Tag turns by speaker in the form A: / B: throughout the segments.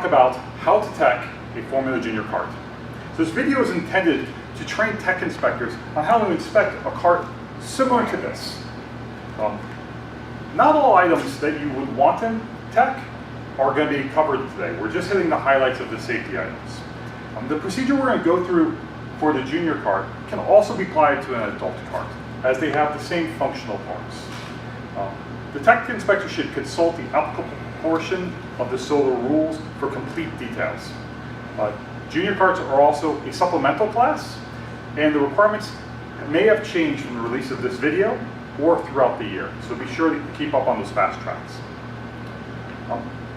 A: talk about how to tech a Formula Junior kart. So this video is intended to train tech inspectors on how to inspect a kart similar to this. Not all items that you would want in tech are going to be covered today. We're just hitting the highlights of the safety items. The procedure we're going to go through for the junior kart can also be applied to an adult kart, as they have the same functional parts. The tech inspector should consult the applicable portion of the solar rules for complete details. Junior karts are also a supplemental class, and the requirements may have changed from the release of this video or throughout the year, so be sure to keep up on those fast tracks.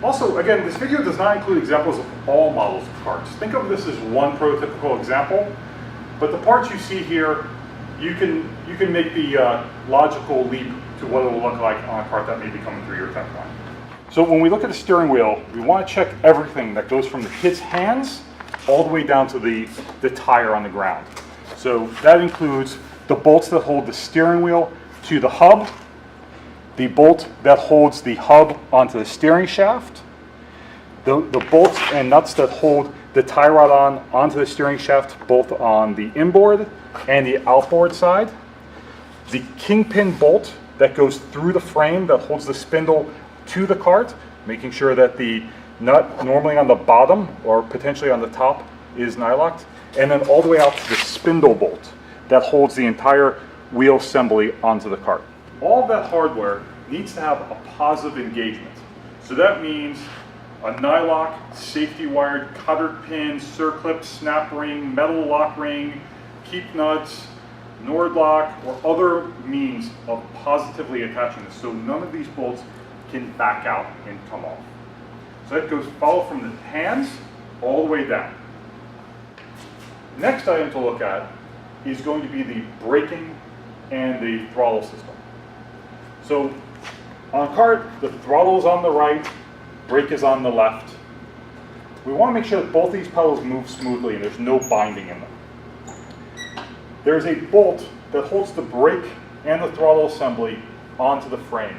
A: Also, again, this video does not include examples of all models of karts. Think of this as one prototypical example, but the parts you see here, you can make the logical leap to what it will look like on a kart that may be coming through your tech line. So when we look at the steering wheel, we want to check everything that goes from the kid's hands all the way down to the tire on the ground. So that includes the bolts that hold the steering wheel to the hub, the bolt that holds the hub onto the steering shaft, the bolts and nuts that hold the tie rod onto the steering shaft, both on the inboard and the outboard side, the kingpin bolt that goes through the frame that holds the spindle to the kart, making sure that the nut normally on the bottom or potentially on the top is nylocked, and then all the way out to the spindle bolt that holds the entire wheel assembly onto the kart. All of that hardware needs to have a positive engagement. So that means a nylock, safety wired, cutter pin, circlip, snap ring, metal lock ring, keep nuts, Nord lock, or other means of positively attaching this, so none of these bolts can back out and come off. So that goes follow from the hands all the way down. Next item to look at is going to be the braking and the throttle system. So on a kart, the throttle is on the right, brake is on the left. We want to make sure that both these pedals move smoothly and there's no binding in them. There's a bolt that holds the brake and the throttle assembly onto the frame.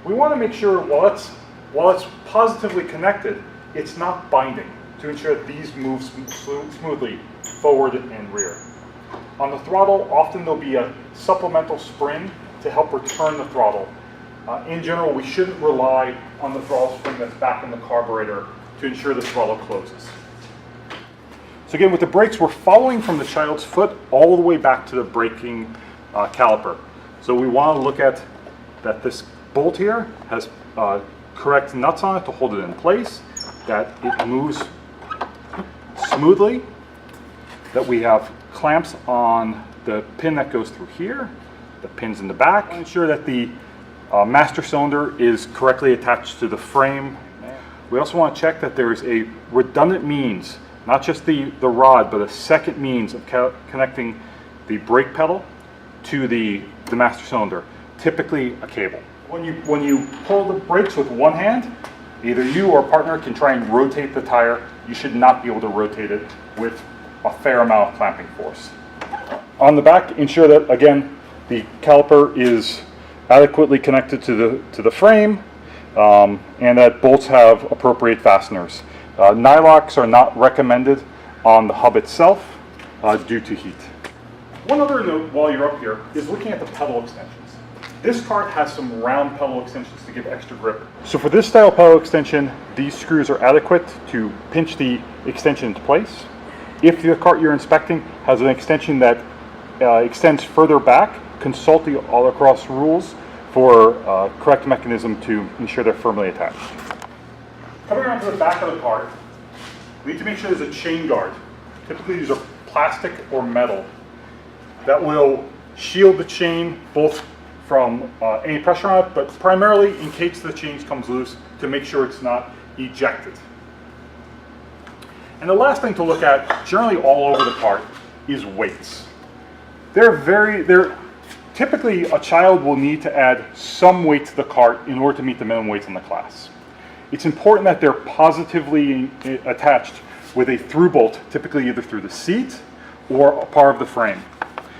A: We want to make sure while it's positively connected, it's not binding, to ensure that these move smoothly forward and rear. On the throttle, often there'll be a supplemental spring to help return the throttle. In general, we shouldn't rely on the throttle spring that's back in the carburetor to ensure the throttle closes. So again, with the brakes, we're following from the child's foot all the way back to the braking caliper. So we want to look at that this bolt here has correct nuts on it to hold it in place, that it moves smoothly, that we have clamps on the pin that goes through here, the pins in the back. Ensure that the master cylinder is correctly attached to the frame. We also want to check that there is a redundant means, not just the rod, but a second means of connecting the brake pedal to the master cylinder, typically a cable. When you pull the brakes with one hand, either you or a partner can try and rotate the tire. You should not be able to rotate it with a fair amount of clamping force. On the back, ensure that, again, the caliper is adequately connected to the frame, and that bolts have appropriate fasteners. Nylocks are not recommended on the hub itself due to heat. One other note while you're up here is looking at the pedal extensions. This kart has some round pedal extensions to give extra grip. So for this style pedal extension, these screws are adequate to pinch the extension into place. If the kart you're inspecting has an extension that extends further back, consult the all across rules for correct mechanism to ensure they're firmly attached. Coming around to the back of the kart, we need to make sure there's a chain guard. Typically these are plastic or metal that will shield the chain both from any pressure on it, but primarily in case the chain comes loose to make sure it's not ejected. And the last thing to look at, generally all over the kart, is weights. Typically a child will need to add some weight to the kart in order to meet the minimum weights in the class. It's important that they're positively attached with a through bolt, typically either through the seat or a part of the frame.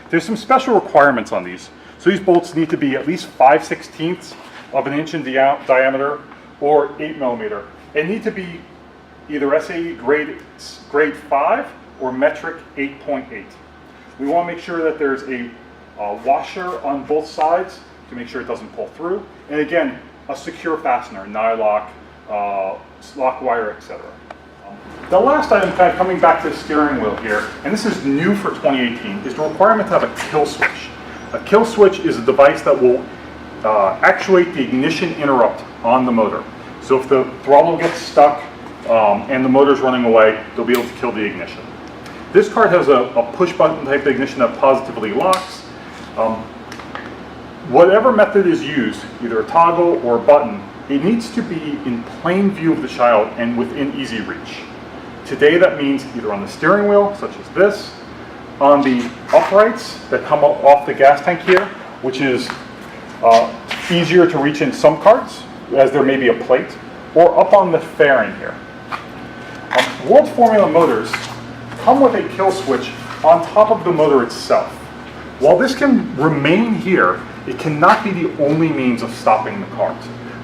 A: There's some special requirements on these. So these bolts need to be at least 5/16 of an inch in diameter or 8 millimeter. They need to be either SAE grade 5 or metric 8.8. We want to make sure that there's a washer on both sides to make sure it doesn't pull through. And again, a secure fastener, nylock, lock wire, etc. The last item, kind of coming back to the steering wheel here, and this is new for 2018, is the requirement to have a kill switch. A kill switch is a device that will actuate the ignition interrupt on the motor. So if the throttle gets stuck and the motor's running away, they'll be able to kill the ignition. This Kart has a push button type ignition that positively locks. Whatever method is used, either a toggle or a button, it needs to be in plain view of the child and within easy reach. Today that means either on the steering wheel, such as this, on the uprights that come off the gas tank here, which is easier to reach in some karts, as there may be a plate, or up on the fairing here. World Formula motors come with a kill switch on top of the motor itself. While this can remain here, it cannot be the only means of stopping the cart.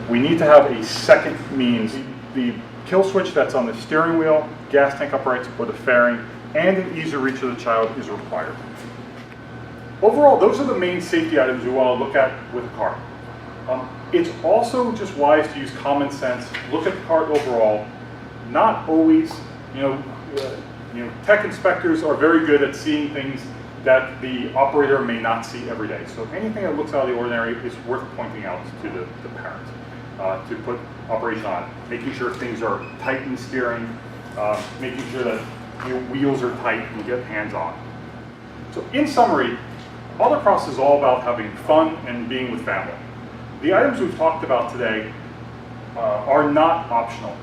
A: We need to have a second means. The kill switch that's on the steering wheel, gas tank uprights, or the fairing, and an easy reach of the child is required. Overall, those are the main safety items we want to look at with a cart. It's also just wise to use common sense, look at the cart overall. Not always, tech inspectors are very good at seeing things that the operator may not see every day. So anything that looks out of the ordinary is worth pointing out to the parent to put operation on. Making sure things are tight in steering, making sure that your wheels are tight and get hands on. So in summary, autocross is all about having fun and being with family. The items we've talked about today are not optional.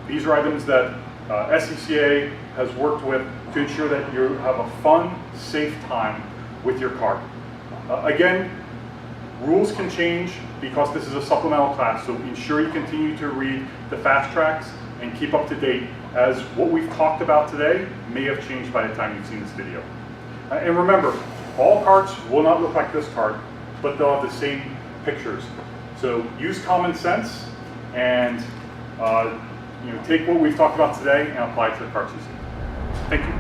A: These are items that SCCA has worked with to ensure that you have a fun, safe time with your car. Again, rules can change because this is a supplemental class, so ensure you continue to read the fast tracks and keep up to date, as what we've talked about today may have changed by the time you've seen this video. And remember, all karts will not look like this kart, but they'll have the same pictures. So use common sense and take what we've talked about today and apply it to the karts you see. Thank you.